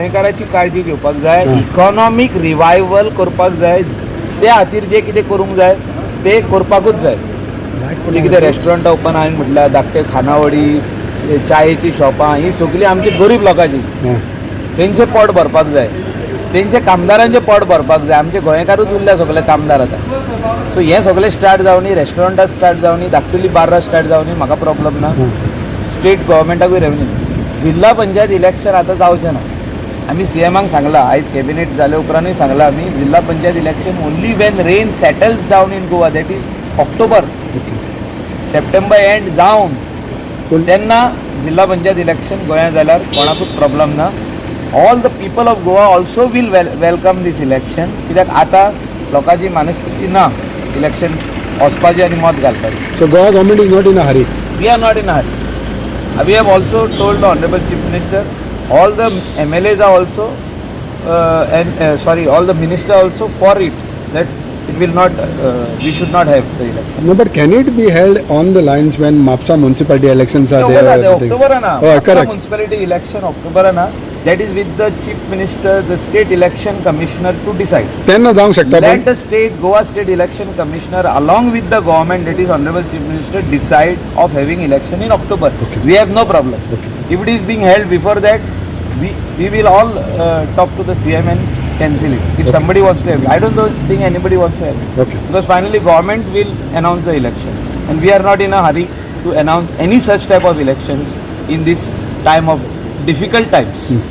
गोंयकाराची काळजी घेवपाक जाय, इकॉनॉमीक रिवायवल करपाक जाय, त्या खातीर जे कितें करूंक जाय ते करपाकूच जाय. म्हणजे कितें रेस्टॉरंटां ओपन हांवें म्हटल्यार, धाकटे खानावळी, चायेची शॉपां, ही सगळीं आमची गरीब लोकांची. तेंचें पोट भरपाक जाय, तेंचे कामदारांचें पोट भरपाक जाय. आमचे गोंयकारूच उरल्या सगळे कामदार आतां. सो हें सगळें स्टार्ट जावनी, रेस्टॉरंटां स्टार्ट जावनी, धाकटुली बार्रां स्टार्ट जावनी, म्हाका प्रॉब्लम ना. स्टेट गव्हर्मेंटाकूय रेवन्यू. जिल्हा पंचायत इलेक्शन आतां जावचें ना. आमी सीएमाक सांगला, आयज कॅबिनेट जाले उपरांतूय सांगला आमी, जिल्हा panchayat election only Wien rain settles down in Goa, that is October. September end जावन तेन्ना जिल्हा पंचायत इलेक्शन गोंयांत जाल्यार कोणाकूच प्रॉब्लम ना. All the people of Goa also will welcome this election. कित्याक आतां लोकांची मानस्थिती ना इलेक्शन वचपाची आनी मत घालपाची. So Goa government is not in a hurry. We are not in a hurry. We have also told the Honorable Chief Minister, all the MLAs are also, all the ministers also for it, that it will not, we should not have the election. No, but can it be held on the lines when MAPSA municipality elections are there? October na. Oh, correct. Municipality election October na. That is with the Chief Minister, the State Election Commissioner to decide. त्यांना जाऊ शकता Let the state, Goa State Election Commissioner along with the government, that is Honorable Chief Minister, decide of having election in October. Okay. We have no problem. Okay. If it is being held before that, we will all talk to the CM and cancel it. If somebody wants to have it. I don't think anybody wants to have it. Okay. Because finally government will announce the election. And we are not in a hurry to announce any such type of elections in this time of difficult times.